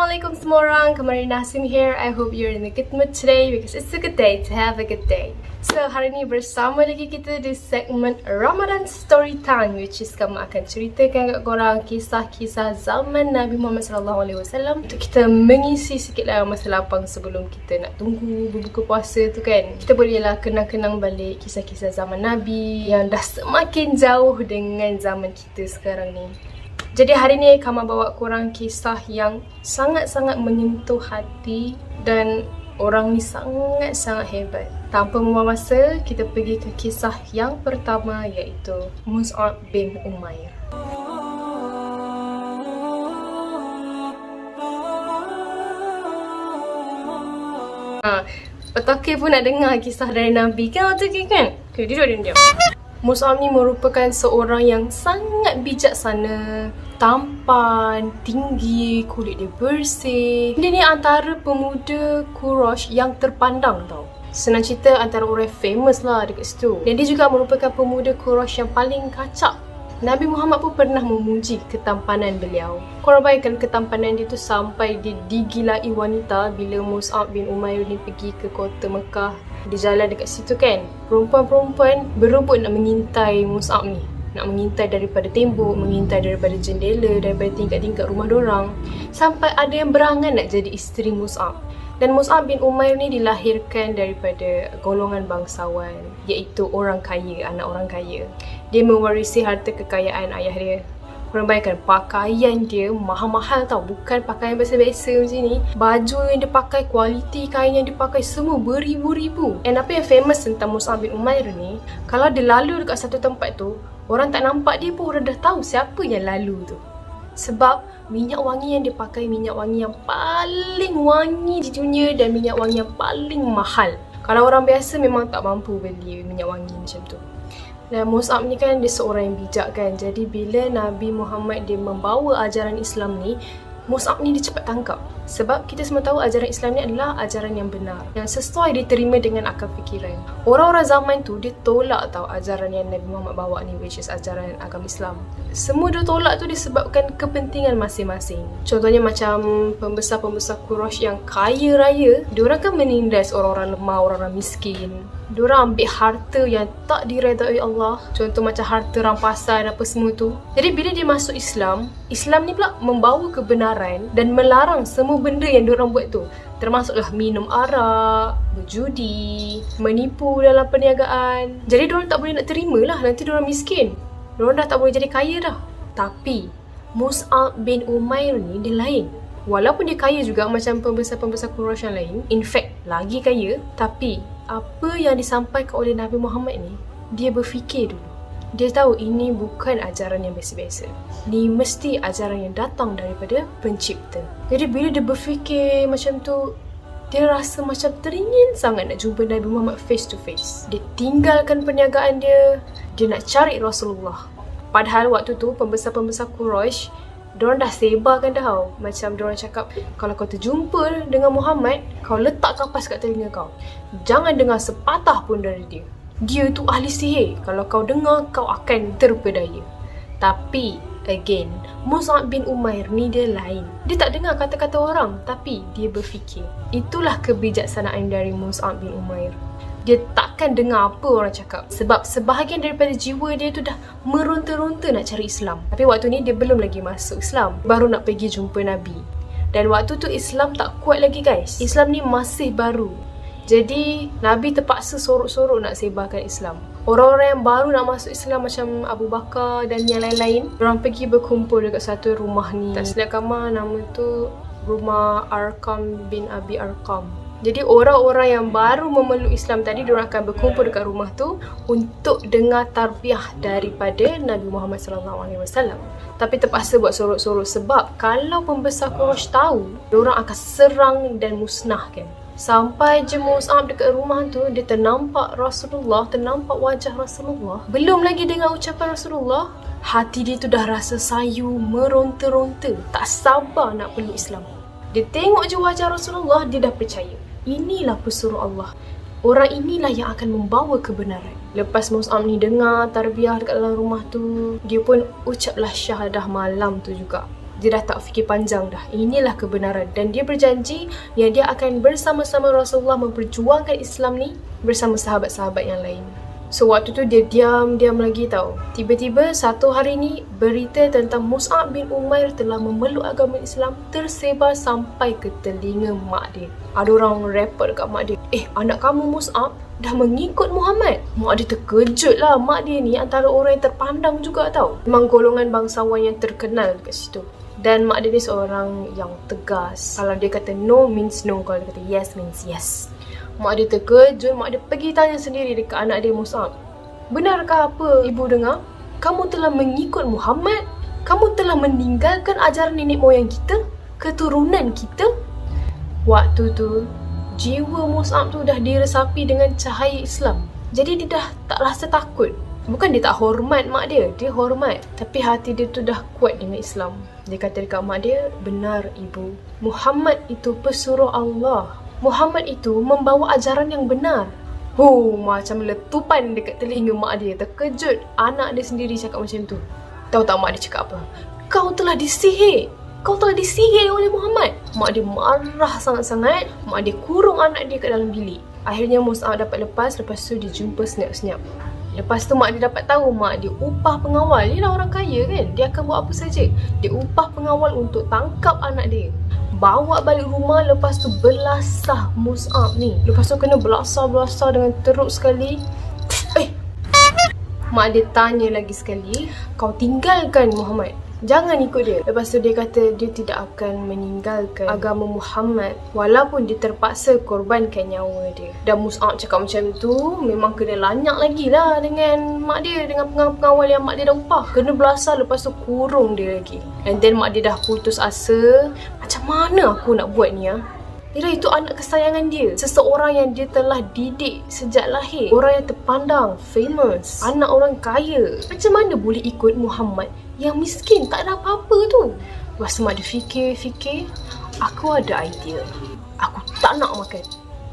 Assalamualaikum semua orang, kembali Nasim here. I hope you're in a good mood today because it's a good day to have a good day. So hari ni bersama lagi kita di segmen Ramadan Story Time, which is kami akan ceritakan kat korang kisah-kisah zaman Nabi Muhammad SAW untuk kita mengisi sikitlah masa lapang sebelum kita nak tunggu berbuka puasa tu kan. Kita bolehlah kenang-kenang balik kisah-kisah zaman Nabi yang dah semakin jauh dengan zaman kita sekarang ni. Jadi hari ni kami bawa korang kisah yang sangat-sangat menyentuh hati dan orang ni sangat-sangat hebat. Tanpa membuang masa, kita pergi ke kisah yang pertama iaitu Mus'ab bin Umair. Petokir pun nak dengar kisah dari Nabi kan waktu tu kan? Okay, duduk diam-diam. Mus'ab ni merupakan seorang yang sangat bijaksana, tampan, tinggi, kulit dia bersih. Dia ni antara pemuda Quraisy yang terpandang tau. Senang cerita antara orang famous lah dekat situ. Dan dia juga merupakan pemuda Quraisy yang paling kacak. Nabi Muhammad pun pernah memuji ketampanan beliau. Korang bayangkan ketampanan dia tu sampai dia digilai wanita bila Mus'ab bin Umair ni pergi ke kota Mekah. Dia jalan dekat situ kan. Perempuan-perempuan berebut nak mengintai Mus'ab ni. Nak mengintai daripada tembok, mengintai daripada jendela, daripada tingkat-tingkat rumah dorang. Sampai ada yang berangan nak jadi isteri Mus'ab. Dan Mus'ab bin Umair ni dilahirkan daripada golongan bangsawan, iaitu orang kaya, anak orang kaya. Dia mewarisi harta kekayaan ayah dia. Korang bayangkan pakaian dia mahal-mahal tau, bukan pakaian biasa-biasa macam ni. Baju yang dia pakai, kualiti kain yang dia pakai semua beribu-ribu. And apa yang famous tentang Mus'ab bin Umair ni, kalau dia lalu dekat satu tempat tu, orang tak nampak dia pun orang dah tahu siapa yang lalu tu. Sebab minyak wangi yang dia pakai, minyak wangi yang paling wangi di dunia dan minyak wangi yang paling mahal. Kalau orang biasa memang tak mampu beli minyak wangi macam tu. Dan Mus'ab ni kan dia seorang yang bijak kan. Jadi bila Nabi Muhammad dia membawa ajaran Islam ni, Mus'ab ni dia cepat tangkap. Sebab kita semua tahu ajaran Islam ni adalah ajaran yang benar, yang sesuai diterima dengan akal fikiran. Orang-orang zaman tu dia tolak tau ajaran yang Nabi Muhammad bawa ni, which is ajaran agama Islam. Semua dia tolak tu disebabkan kepentingan masing-masing. Contohnya macam pembesar-pembesar Quraisy yang kaya raya, diorang kan menindas orang-orang lemah, orang-orang miskin. Diorang ambil harta yang tak diredai Allah. Contoh macam harta rampasan apa semua tu. Jadi bila dia masuk Islam, Islam ni pula membawa kebenaran dan melarang semua benda yang diorang buat tu. Termasuklah minum arak, berjudi, menipu dalam perniagaan. Jadi diorang tak boleh nak terima lah, nanti diorang miskin. Diorang dah tak boleh jadi kaya dah. Tapi Mus'ab bin Umair ni dia lain. Walaupun dia kaya juga macam pembesar-pembesar Quraisy yang lain, in fact lagi kaya, tapi apa yang disampaikan oleh Nabi Muhammad ni, dia berfikir dulu. Dia tahu ini bukan ajaran yang biasa-biasa. Ni mesti ajaran yang datang daripada pencipta. Jadi bila dia berfikir macam tu, dia rasa macam teringin sangat nak jumpa Nabi Muhammad face to face. Dia tinggalkan perniagaan dia, dia nak cari Rasulullah. Padahal waktu tu pembesar-pembesar Quraisy, diorang dah sebarkan dah tau. Macam diorang cakap, kalau kau terjumpa dengan Muhammad, kau letak kapas kat telinga kau. Jangan dengar sepatah pun dari dia. Dia tu ahli sihir. Kalau kau dengar, kau akan terpedaya. Tapi, again, Mus'ab bin Umair ni dia lain. Dia tak dengar kata-kata orang, tapi dia berfikir. Itulah kebijaksanaan dari Mus'ab bin Umair. Dia takkan dengar apa orang cakap. Sebab sebahagian daripada jiwa dia tu dah meronta-ronta nak cari Islam. Tapi waktu ni dia belum lagi masuk Islam. Baru nak pergi jumpa Nabi. Dan waktu tu Islam tak kuat lagi guys. Islam ni masih baru. Jadi Nabi terpaksa sorok-sorok nak sebarkan Islam. Orang-orang yang baru nak masuk Islam macam Abu Bakar dan yang lain-lain, orang pergi berkumpul dekat satu rumah ni. Tak silap kamar, nama tu Rumah Arqam bin Abi Arqam. Jadi orang-orang yang baru memeluk Islam tadi, diorang akan berkumpul dekat rumah tu untuk dengar tarbiyah daripada Nabi Muhammad SAW. Tapi terpaksa buat sorok-sorok sebab kalau pembesar Quraisy tahu, diorang akan serang dan musnahkan. Sampai je Mus'ab dekat rumah tu, dia ternampak Rasulullah, ternampak wajah Rasulullah. Belum lagi dengar ucapan Rasulullah, hati dia tu dah rasa sayu, meronta-ronta, tak sabar nak peluk Islam. Dia tengok je wajah Rasulullah, dia dah percaya. Inilah pesuruh Allah. Orang inilah yang akan membawa kebenaran. Lepas Mus'ab ni dengar tarbiyah dekat dalam rumah tu, dia pun ucaplah syahadah malam tu juga. Dia dah tak fikir panjang dah. Inilah kebenaran. Dan dia berjanji yang dia akan bersama-sama Rasulullah memperjuangkan Islam ni bersama sahabat-sahabat yang lain. So waktu tu dia diam lagi tau. Tiba-tiba satu hari ni berita tentang Mus'ab bin Umair telah memeluk agama Islam tersebar sampai ke telinga mak dia. Ada orang report dekat mak dia, anak kamu Mus'ab dah mengikut Muhammad. Mak dia terkejut lah. Mak dia ni antara orang yang terpandang juga tau. Memang golongan bangsawan yang terkenal dekat situ. Dan mak dia ni seorang yang tegas. Kalau dia kata no means no. Kalau dia kata yes means yes. Mak dia terkejut. Mak dia pergi tanya sendiri dekat anak dia Mus'ab. Benarkah apa ibu dengar? Kamu telah mengikut Muhammad? Kamu telah meninggalkan ajaran nenek moyang kita? Keturunan kita? Waktu tu jiwa Mus'ab tu dah diresapi dengan cahaya Islam. Jadi dia dah tak rasa takut. Bukan dia tak hormat mak dia, dia hormat. Tapi hati dia tu dah kuat dengan Islam. Dia kata dekat mak dia, benar ibu, Muhammad itu pesuruh Allah. Muhammad itu membawa ajaran yang benar. Macam letupan dekat telinga mak dia. Terkejut anak dia sendiri cakap macam tu. Tahu tak mak dia cakap apa? Kau telah disihir. Kau telah disihir oleh Muhammad. Mak dia marah sangat-sangat. Mak dia kurung anak dia kat dalam bilik. Akhirnya Mus'ab dapat lepas tu dia jumpa senyap-senyap. Lepas tu mak dia dapat tahu mak dia upah pengawal. Dia lah orang kaya kan. Dia akan buat apa saja. Dia upah pengawal untuk tangkap anak dia. Bawa balik rumah, lepas tu belasah Mus'ab ni. Lepas tu kena belasah dengan teruk sekali. Mak dia tanya lagi sekali, kau tinggalkan Muhammad, jangan ikut dia. Lepas tu dia kata dia tidak akan meninggalkan agama Muhammad walaupun dia terpaksa korbankan nyawa dia. Dan Mus'ab cakap macam tu, memang kena lanyak lagi lah dengan mak dia, dengan pengawal yang mak dia dah upah. Kena belasah, lepas tu kurung dia lagi. And then mak dia dah putus asa. Macam mana aku nak buat ni Yelah, itu anak kesayangan dia. Seseorang yang dia telah didik sejak lahir. Orang yang terpandang, famous, anak orang kaya. Macam mana boleh ikut Muhammad yang miskin, tak ada apa-apa tu? Lepas tu mak dia fikir. Aku ada idea. Aku tak nak makan.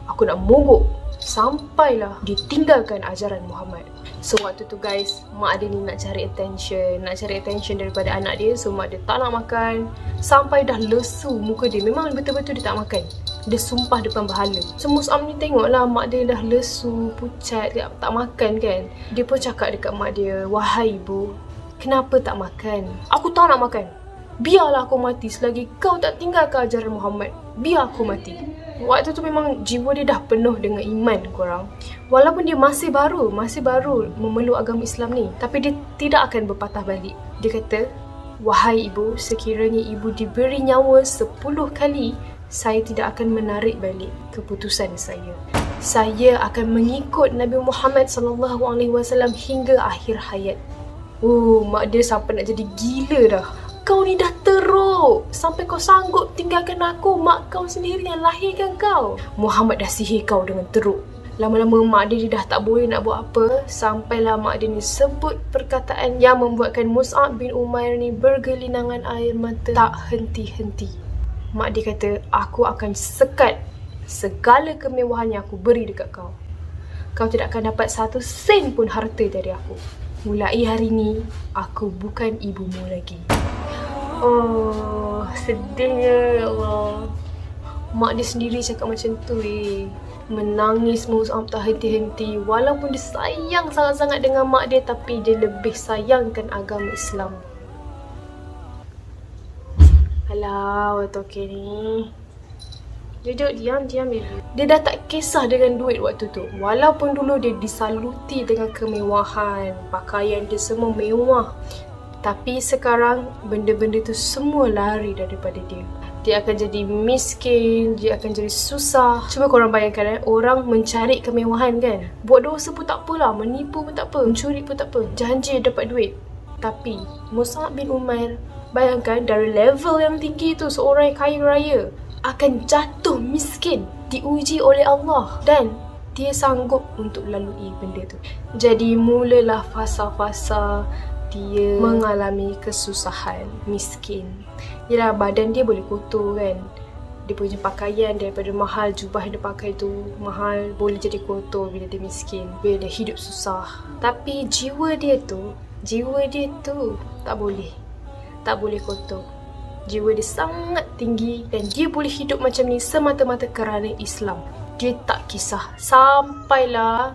Aku nak mogok. Sampailah dia tinggalkan ajaran Muhammad. So waktu tu guys, mak dia ni nak cari attention daripada anak dia. So mak dia tak nak makan. Sampai dah lesu muka dia. Memang betul-betul dia tak makan. Dia sumpah depan berhala. So Mus'ab ni tengoklah mak dia dah lesu, pucat, dia tak makan kan. Dia pun cakap dekat mak dia, wahai ibu, kenapa tak makan? Aku tak nak makan. Biarlah aku mati selagi kau tak tinggalkan ajaran Muhammad. Biar aku mati. Waktu tu memang jiwa dia dah penuh dengan iman korang. Walaupun dia masih baru memeluk agama Islam ni, tapi dia tidak akan berpatah balik. Dia kata, wahai ibu, sekiranya ibu diberi nyawa 10 kali, saya tidak akan menarik balik keputusan saya. Saya akan mengikut Nabi Muhammad SAW hingga akhir hayat. Mak dia sampai nak jadi gila dah. Kau ni dah teruk. Sampai kau sanggup tinggalkan aku. Mak kau sendiri yang lahirkan kau. Muhammad dah sihir kau dengan teruk. Lama-lama mak dia dah tak boleh nak buat apa. Sampailah mak dia ni sebut perkataan yang membuatkan Mus'ab bin Umair ni bergelinangan air mata tak henti-henti. Mak dia kata, aku akan sekat segala kemewahan yang aku beri dekat kau. Kau tidak akan dapat 1 sen pun harta dari aku. Mulai hari ni, aku bukan ibumu lagi. Sedihnya ya Allah. Mak dia sendiri cakap macam tu Menangis Mus'ab tak henti-henti. Walaupun dia sayang sangat-sangat dengan mak dia, tapi dia lebih sayangkan agama Islam. Alah, okey ni. Duduk, diam. Dia dah tak kisah dengan duit waktu tu. Walaupun dulu dia disaluti dengan kemewahan, pakaian dia semua mewah, tapi sekarang benda-benda tu semua lari daripada dia. Dia akan jadi miskin, dia akan jadi susah. Cuba korang bayangkan orang mencari kemewahan kan. Buat dosa pun tak apalah, menipu pun tak apa, mencuri pun tak apa, janji dapat duit. Tapi Mus'ab bin Umair, bayangkan dari level yang tinggi tu, seorang yang kaya raya akan jatuh miskin, diuji oleh Allah, dan dia sanggup untuk lalui benda tu. Jadi mulalah fasa-fasa dia mengalami kesusahan, miskin. Yelah, badan dia boleh kotor kan. Dia punya pakaian daripada mahal, jubah yang dia pakai tu mahal, boleh jadi kotor bila dia miskin, bila dia hidup susah. Tapi jiwa dia tu tak boleh kotor. Jiwa dia sangat tinggi dan dia boleh hidup macam ni semata-mata kerana Islam. Dia tak kisah. Sampailah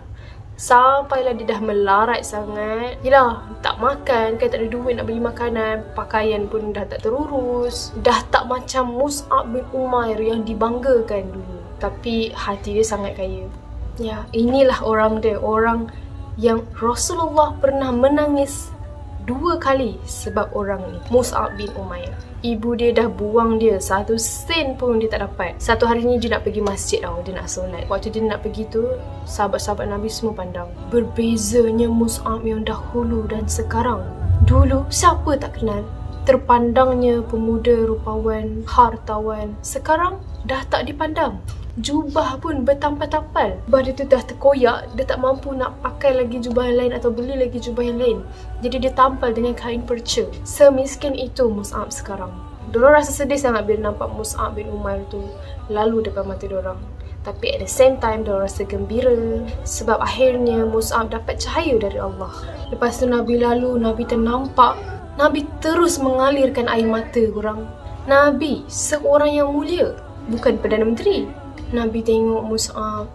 dia dah melarat sangat. Yelah, tak makan kan, tak ada duit nak beli makanan, pakaian pun dah tak terurus. Dah tak macam Mus'ab bin Umair yang dibanggakan dulu. Tapi hati dia sangat kaya. Ya, inilah orang dia, orang yang Rasulullah pernah menangis 2 kali sebab orang ni, Mus'ab bin Umair. Ibu dia dah buang dia, 1 sen pun dia tak dapat. Satu hari ni dia nak pergi masjid tau, dia nak solat. Waktu dia nak pergi tu, sahabat-sahabat Nabi semua pandang. Berbezanya Mus'ab yang dahulu dan sekarang. Dulu siapa tak kenal, terpandangnya pemuda rupawan, hartawan. Sekarang dah tak dipandang. Jubah pun bertampal-tampal. Badan tu dah terkoyak, dia tak mampu nak pakai lagi jubah yang lain atau beli lagi jubah yang lain. Jadi dia tampal dengan kain perca. Semiskin itu Mus'ab sekarang. Diorang rasa sedih sangat bila nampak Mus'ab bin Umair tu lalu depan mata diorang. Tapi at the same time diorang rasa gembira sebab akhirnya Mus'ab dapat cahaya dari Allah. Lepas tu Nabi lalu, Nabi ternampak, Nabi terus mengalirkan air mata korang. Nabi seorang yang mulia, bukan Perdana Menteri. Nabi tengok Mus'ab,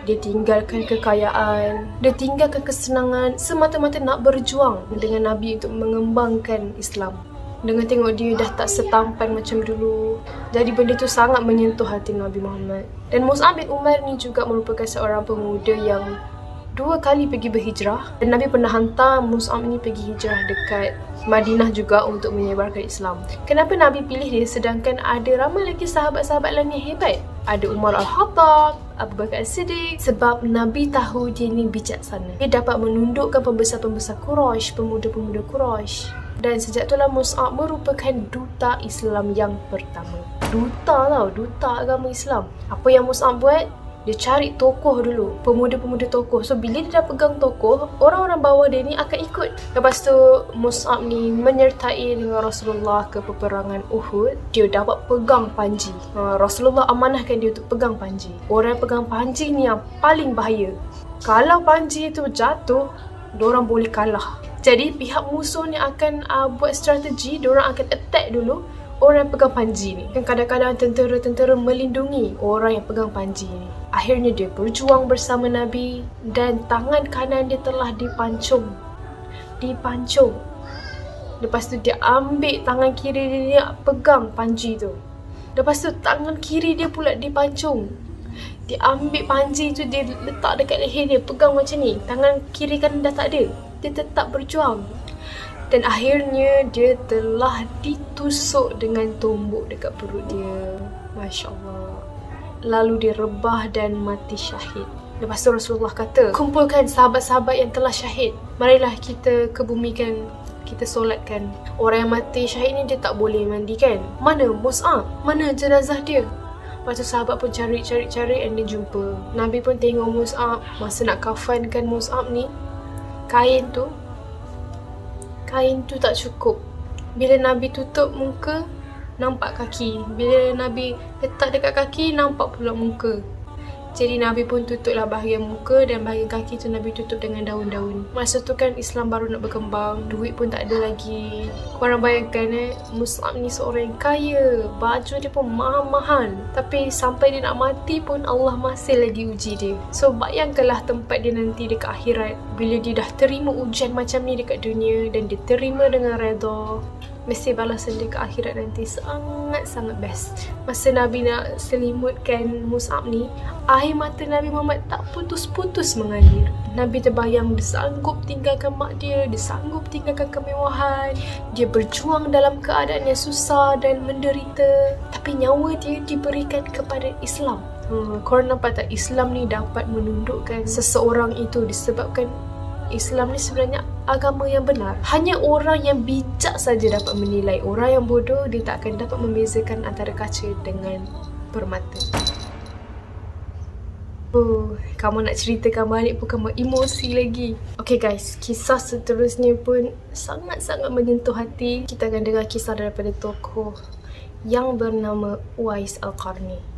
dia tinggalkan kekayaan, dia tinggalkan kesenangan semata-mata nak berjuang dengan Nabi untuk mengembangkan Islam. Dengan tengok dia dah tak setampan macam dulu, jadi benda tu sangat menyentuh hati Nabi Muhammad. Dan Mus'ab bin Umair ni juga merupakan seorang pemuda yang 2 kali pergi berhijrah. Dan Nabi pernah hantar Mus'ab ni pergi hijrah dekat Madinah juga untuk menyebarkan Islam. Kenapa Nabi pilih dia sedangkan ada ramai lagi sahabat-sahabat lain yang hebat? Ada Umar Al-Khattab, Abu Bakar As-Siddiq. Sebab Nabi tahu dia ni bijaksana. Dia dapat menundukkan pembesar-pembesar Quraisy, pemuda-pemuda Quraisy. Dan sejak itulah Mus'ab merupakan duta Islam yang pertama. Duta agama Islam. Apa yang Mus'ab buat? Dia cari tokoh dulu, pemuda-pemuda tokoh. So bila dia dah pegang tokoh, orang-orang bawah dia ni akan ikut. Lepas tu Mus'ab ni menyertai dengan Rasulullah ke peperangan Uhud. Dia dapat pegang panji. Rasulullah amanahkan dia untuk pegang panji. Orang yang pegang panji ni yang paling bahaya. Kalau panji tu jatuh, diorang boleh kalah. Jadi pihak musuh ni akan buat strategi, diorang akan attack dulu orang yang pegang panji ni. Kan kadang-kadang tentera-tentera melindungi orang yang pegang panji ni. Akhirnya dia berjuang bersama Nabi dan tangan kanan dia telah dipancung. Lepas tu dia ambil tangan kiri dia pegang panji tu. Lepas tu tangan kiri dia pula dipancung. Dia ambil panji tu, dia letak dekat leher dia, pegang macam ni. Tangan kiri kan dah tak ada. Dia tetap berjuang. Dan akhirnya dia telah ditusuk dengan tombok dekat perut dia. Masya Allah. Lalu dia rebah dan mati syahid. Lepas tu Rasulullah kata, kumpulkan sahabat-sahabat yang telah syahid. Marilah kita kebumikan, kita solatkan. Orang yang mati syahid ni dia tak boleh mandikan. Mana Mus'ab? Mana jenazah dia? Lepas tu sahabat pun cari and dia jumpa. Nabi pun tengok Mus'ab. Masa nak kafankan Mus'ab ni, kain tu tak cukup. Bila Nabi tutup muka, nampak kaki. Bila Nabi letak dekat kaki, nampak pula muka. Jadi Nabi pun tutuplah bahagian muka dan bahagian kaki tu Nabi tutup dengan daun-daun. Masa tu kan Islam baru nak berkembang, duit pun tak ada lagi. Korang bayangkan Mus'ab ni seorang yang kaya, baju dia pun mahal-mahal. Tapi sampai dia nak mati pun Allah masih lagi uji dia. So bayangkanlah tempat dia nanti dekat akhirat. Bila dia dah terima ujian macam ni dekat dunia dan dia terima dengan redha, mesti balasan dia ke akhirat nanti sangat-sangat best. Masa Nabi nak selimutkan Mus'ab ni, air mata Nabi Muhammad tak putus-putus mengalir. Nabi terbayang dia sanggup tinggalkan mak dia sanggup tinggalkan kemewahan, dia berjuang dalam keadaan yang susah dan menderita, tapi nyawa dia diberikan kepada Islam. Korang nampak tak, Islam ni dapat menundukkan seseorang itu disebabkan Islam ni sebenarnya agama yang benar. Hanya orang yang bijak saja dapat menilai. Orang yang bodoh, dia tak akan dapat membezakan antara kaca dengan permata. Kamu nak ceritakan balik pun kamu emosi lagi. Okay guys, kisah seterusnya pun sangat-sangat menyentuh hati. Kita akan dengar kisah daripada tokoh yang bernama Uwais Al-Qarni.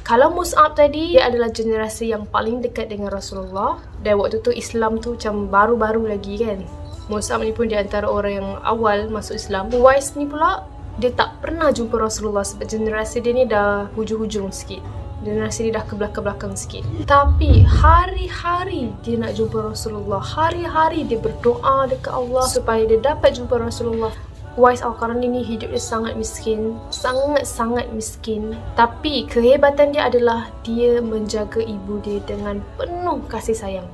Kalau Mus'ab tadi, dia adalah generasi yang paling dekat dengan Rasulullah. Dan waktu tu Islam tu macam baru-baru lagi kan. Mus'ab ni pun di antara orang yang awal masuk Islam. Uwais ni pula, dia tak pernah jumpa Rasulullah sebab generasi dia ni dah hujung-hujung sikit. Generasi dia dah ke belakang-belakang sikit. Tapi hari-hari dia nak jumpa Rasulullah. Hari-hari dia berdoa dekat Allah supaya dia dapat jumpa Rasulullah. Uwais Al-Qarni ni hidup dia sangat miskin, sangat-sangat miskin. Tapi kehebatan dia adalah dia menjaga ibu dia dengan penuh kasih sayang.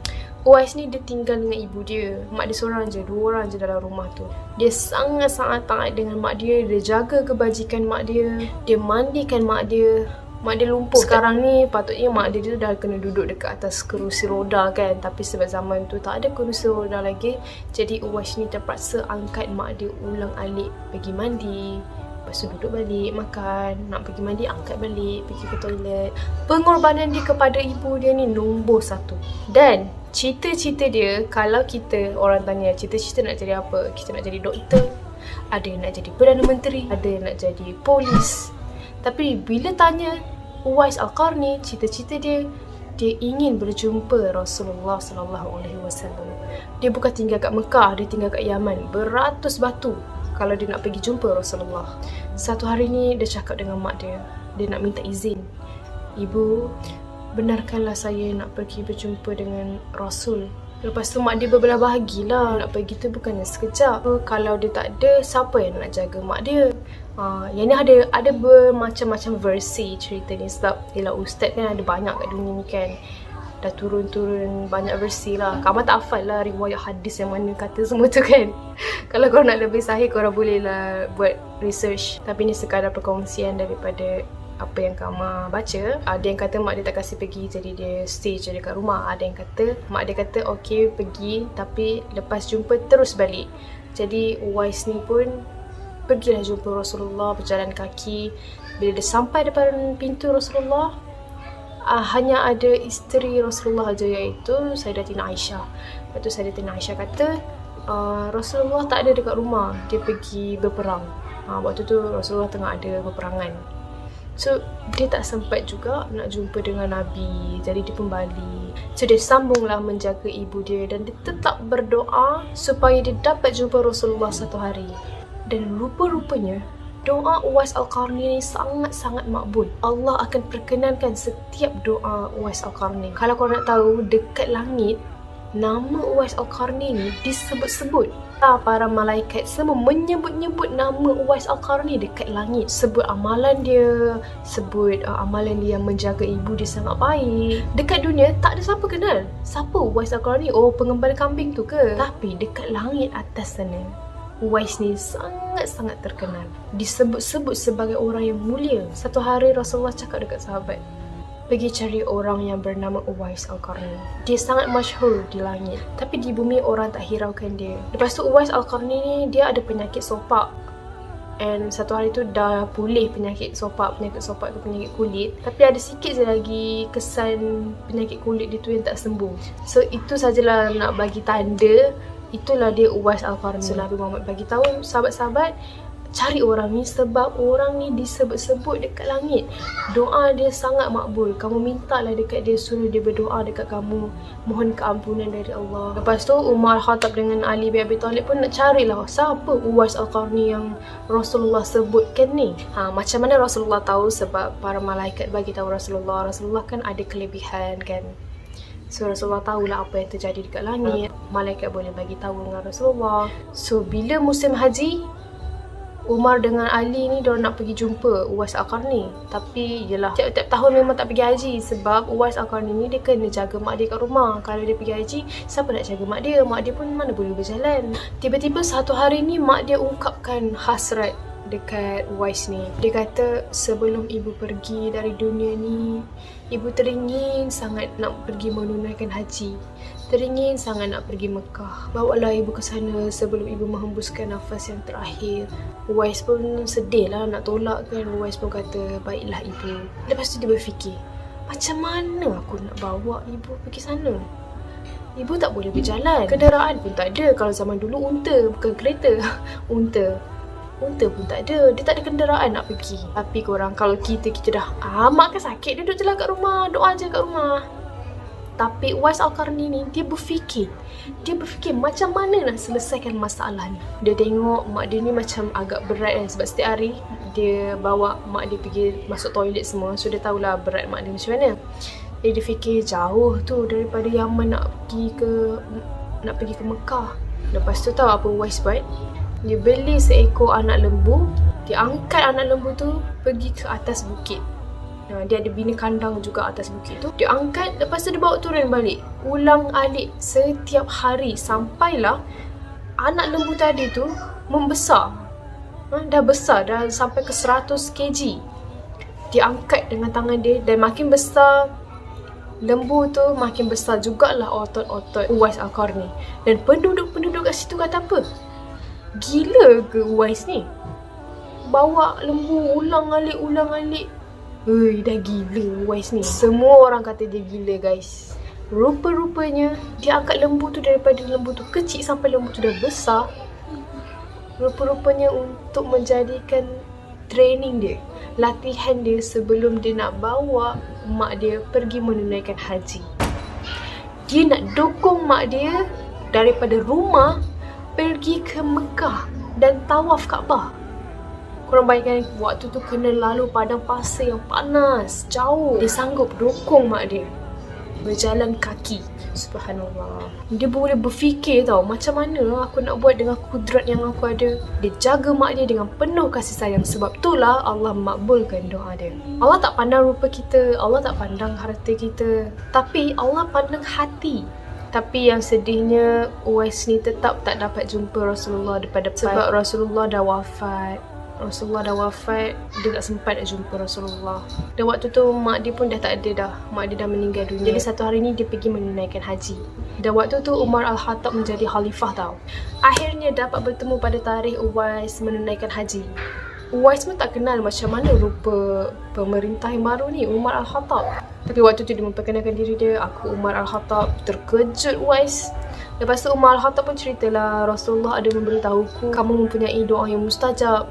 Uwais ni dia tinggal dengan ibu dia. Mak dia seorang je, 2 orang je dalam rumah tu. Dia sangat-sangat taat dengan mak dia. Dia jaga kebajikan mak dia. Dia mandikan mak dia. Mak dia lumpuh. Sekarang ni patutnya mak dia tu dah kena duduk dekat atas kerusi roda kan. Tapi sebab zaman tu tak ada kerusi roda lagi, jadi Uwais ni terpaksa angkat mak dia ulang-alik pergi mandi. Lepas tu duduk balik, makan. Nak pergi mandi, angkat balik, pergi ke toilet. Pengorbanan dia kepada ibu dia ni nombor 1. Dan cita-cita dia, kalau kita orang tanya cita-cita nak jadi apa, kita nak jadi doktor, ada yang nak jadi Perdana Menteri, ada yang nak jadi polis. Tapi bila tanya Uwais Al-Qarni, cita-cita dia ingin berjumpa Rasulullah SAW. Dia bukan tinggal kat Mekah, dia tinggal kat Yaman. Beratus batu kalau dia nak pergi jumpa Rasulullah. Satu hari ni dia cakap dengan mak dia, dia nak minta izin. Ibu, benarkanlah saya nak pergi berjumpa dengan Rasul. Lepas tu mak dia berbelah bahagilah. Nak pergi tu bukannya sekejap. Kalau dia tak ada, siapa yang nak jaga mak dia? Yang ni ada bermacam-macam versi cerita ni. Sebab yelah ustaz kan ada banyak kat dunia ni kan. Dah turun-turun banyak versi lah. Kamu tak hafal lah riwayat hadis yang mana kata semua tu kan. Kalau korang nak lebih sahih, korang boleh lah buat research. Tapi ni sekadar perkongsian daripada apa yang Kama baca. Ada yang kata mak dia tak kasih pergi, jadi dia stay je dekat rumah. Ada yang kata mak dia kata okey pergi, tapi lepas jumpa terus balik. Jadi Uwais ni pun pergilah jumpa Rasulullah berjalan kaki. Bila dia sampai depan pintu Rasulullah, hanya ada isteri Rasulullah aja, iaitu Sayyidatina Aisyah. Lepas tu Sayyidatina Aisyah kata Rasulullah tak ada dekat rumah, dia pergi berperang. Waktu tu Rasulullah tengah ada peperangan. So, dia tak sempat juga nak jumpa dengan Nabi. Jadi dia pun balik. So, dia sambunglah menjaga ibu dia. Dan dia tetap berdoa supaya dia dapat jumpa Rasulullah satu hari. Dan rupa-rupanya, doa Uwais Al-Qarni ni sangat-sangat makbul. Allah akan perkenankan setiap doa Uwais Al-Qarni. Kalau korang nak tahu, dekat langit, nama Uwais Al-Qarni ni disebut-sebut. Para malaikat semua menyebut-nyebut nama Uwais Al-Qarni dekat langit. Sebut amalan dia, sebut amalan dia yang menjaga ibu dia sangat baik. Dekat dunia tak ada siapa kenal siapa Uwais Al-Qarni. Oh, pengembala kambing tu ke? Tapi dekat langit atas sana, Uwais ni sangat-sangat terkenal. Disebut-sebut sebagai orang yang mulia. Satu hari Rasulullah cakap dekat sahabat, pergi cari orang yang bernama Uwais Al-Qarni. Dia sangat masyhur di langit, tapi di bumi orang tak hiraukan dia. Lepas tu Uwais Al-Qarni ni dia ada penyakit sopak. And satu hari tu dah pulih penyakit sopak. Penyakit sopak tu penyakit kulit, tapi ada sikit je lagi kesan penyakit kulit dia tu yang tak sembuh. So itu sajalah nak bagi tanda, itulah dia Uwais Al-Qarni. So Nabi Muhammad bagi tahu sahabat-sahabat, cari orang ni sebab orang ni disebut-sebut dekat langit. Doa dia sangat makbul. Kamu mintalah dekat dia, suruh dia berdoa dekat kamu, mohon keampunan dari Allah. Lepas tu Umar Khattab dengan Ali bin Abi Talib pun nak carilah siapa Uwais Al-Qarni yang Rasulullah sebutkan ni. Macam mana Rasulullah tahu? Sebab para malaikat bagi tahu Rasulullah kan ada kelebihan kan. So Rasulullah tahulah apa yang terjadi dekat langit. Malaikat boleh bagi tahu dengan Rasulullah. So bila musim haji, Umar dengan Ali ni diorang nak pergi jumpa Uwais Al-Qarni. Tapi yelah, tiap-tiap tahun memang tak pergi haji. Sebab Uwais Al-Qarni ni dia kena jaga mak dia kat rumah. Kalau dia pergi haji, siapa nak jaga mak dia? Mak dia pun mana boleh berjalan. Tiba-tiba satu hari ni mak dia ungkapkan hasrat dekat Uwais ni. Dia kata sebelum ibu pergi dari dunia ni, ibu teringin sangat nak pergi menunaikan haji. Teringin sangat nak pergi Mekah. Bawalah ibu ke sana sebelum ibu menghembuskan nafas yang terakhir. Uwais pun sedih lah nak tolak kan. Uwais pun kata, baiklah ibu. Lepas tu dia berfikir, macam mana aku nak bawa ibu pergi sana? Ibu tak boleh berjalan. Kenderaan pun tak ada. Kalau zaman dulu unta, bukan kereta. Unta. Unta pun tak ada. Dia tak ada kenderaan nak pergi. Tapi korang, kalau kita dah mak kan sakit, duduk je lah kat rumah, doa je kat rumah. Tapi Uwais Al-Qarni ni, dia berfikir macam mana nak selesaikan masalah ni. Dia tengok mak dia ni macam agak berat kan, sebab setiap hari dia bawa mak dia pergi masuk toilet semua. So dia tahulah berat mak dia macam mana. Jadi dia fikir jauh tu daripada Yaman nak pergi ke Mekah. Lepas tu tahu apa Uwais buat? Dia beli seekor anak lembu. Dia angkat anak lembu tu pergi ke atas bukit. Dia ada bina kandang juga atas bukit tu. Dia angkat, lepas tu dia bawa turun balik. Ulang alik setiap hari sampailah anak lembu tadi tu membesar. Dah besar, dah sampai ke 100 kg. Dia angkat dengan tangan dia dan makin besar lembu tu, makin besar jugalah otot-otot Uwais Al-Qarni. Dan penduduk-penduduk kat situ kata apa? Gila ke Uwais ni? Bawa lembu ulang alik. Dah gila Uwais ni. Semua orang kata dia gila guys. Rupa-rupanya dia angkat lembu tu daripada lembu tu kecil sampai lembu tu dah besar. Rupa-rupanya untuk menjadikan training dia, latihan dia sebelum dia nak bawa mak dia pergi menunaikan haji. Dia nak dukung mak dia daripada rumah pergi ke Mekah dan tawaf Kaabah. Korang bayangkan waktu tu kena lalu padang pasir yang panas, jauh. Dia sanggup dukung mak dia berjalan kaki. Subhanallah. Dia boleh berfikir tau, macam mana aku nak buat dengan kudrat yang aku ada. Dia jaga mak dia dengan penuh kasih sayang. Sebab itulah Allah makbulkan doa dia. Allah tak pandang rupa kita, Allah tak pandang harta kita, tapi Allah pandang hati. Tapi yang sedihnya Uwais ni tetap tak dapat jumpa Rasulullah depan-depan. Sebab Rasulullah dah wafat. Dia tak sempat nak jumpa Rasulullah. Dan waktu tu mak dia pun dah tak ada dah. Mak dia dah meninggal dunia. Jadi satu hari ni dia pergi menunaikan haji. Dan waktu tu Umar Al-Khattab menjadi khalifah tau. Akhirnya dapat bertemu pada tarikh Uwais menunaikan haji. Uwais pun tak kenal macam mana rupa pemerintah yang baru ni, Umar Al-Khattab. Tapi waktu tu dia memperkenalkan diri dia, aku Umar Al-Khattab. Terkejut Uwais. Lepas tu Umar Al-Khattab pun ceritalah, Rasulullah ada memberitahuku kamu mempunyai doa yang mustajab.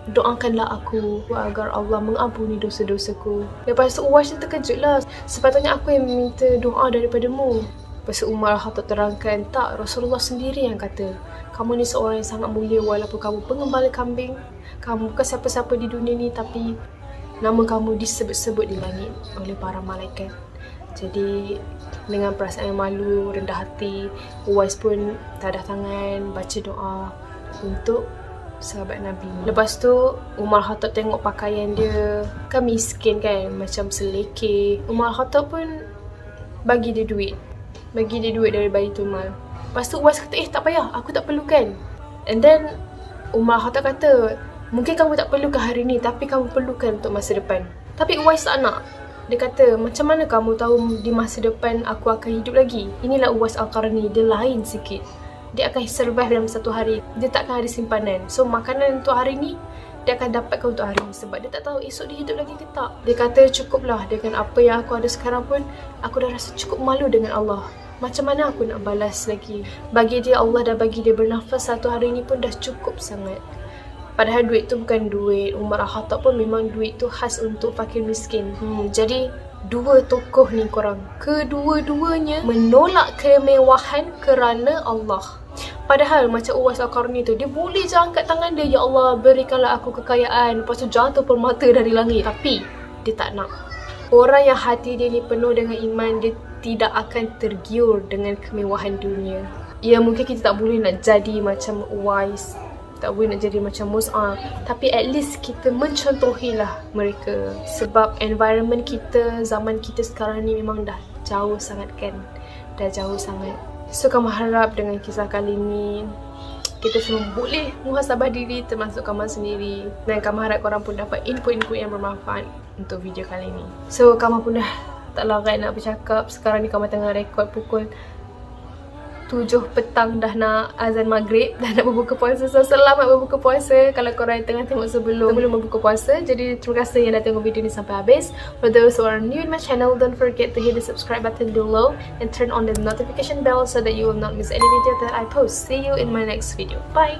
Doakanlah aku agar Allah mengampuni dosa-dosaku. Lepas tu Uwais terkejut lah. Sepatutnya aku yang meminta doa daripadamu. Lepas tu Umar Al-Khattab terangkan, tak, Rasulullah sendiri yang kata kamu ni seorang yang sangat mulia walaupun kamu pengembala kambing. Kamu bukan siapa-siapa di dunia ni, tapi nama kamu disebut-sebut di langit oleh para malaikat. Jadi dengan perasaan yang malu, rendah hati, Uwais pun tadah tangan baca doa untuk sahabat Nabi. Lepas tu Umar Khattab tengok pakaian dia, kan miskin kan, macam selekeh. Umar Khattab pun bagi dia duit dari Baitul Mal. Lepas tu Uwais kata, tak payah, aku tak perlukan. And then Umar Khattab kata, mungkin kamu tak perlukan hari ni, tapi kamu perlukan untuk masa depan. Tapi Uwais tak nak. Dia kata, macam mana kamu tahu di masa depan aku akan hidup lagi? Inilah Uwais Al-Qarni, dia lain sikit. Dia akan survive dalam satu hari. Dia takkan ada simpanan. So makanan untuk hari ni dia akan dapatkan untuk hari ni, sebab dia tak tahu esok dia hidup lagi ke tak. Dia kata cukuplah dengan apa yang aku ada sekarang pun. Aku dah rasa cukup malu dengan Allah. Macam mana aku nak balas lagi? Bagi dia, Allah dah bagi dia bernafas satu hari ni pun dah cukup sangat. Padahal duit tu bukan duit Umar Al-Khattab pun, memang duit tu khas untuk fakir miskin. Jadi dua tokoh ni korang, kedua-duanya menolak kemewahan kerana Allah. Padahal macam Uwais Al-Qarni tu, dia boleh je angkat tangan dia, ya Allah berikanlah aku kekayaan, lepas tu jatuh permata dari langit. Tapi dia tak nak. Orang yang hati dia ni penuh dengan iman, dia tidak akan tergiur dengan kemewahan dunia. Ya, mungkin kita tak boleh nak jadi macam Uwais, tak boleh nak jadi macam Mus'ab, tapi at least kita mencontohilah mereka. Sebab environment kita, zaman kita sekarang ni memang dah jauh sangat kan. Dah jauh sangat. So kami harap dengan kisah kali ni kita semua boleh muhasabah diri, termasuk kamu sendiri. Dan kami harap korang pun dapat input-input yang bermanfaat untuk video kali ni. So kamu pun dah tak larat nak bercakap. Sekarang ni kamu tengah rekod pukul 7 petang, dah nak azan maghrib, dah nak berbuka puasa. So selamat berbuka puasa kalau korang tengah tengok sebelum berbuka puasa. Jadi terima kasih yang dah tengok video ni sampai habis. For those who are new in my channel, don't forget to hit the subscribe button below and turn on the notification bell so that you will not miss any video that I post. See you in my next video. Bye!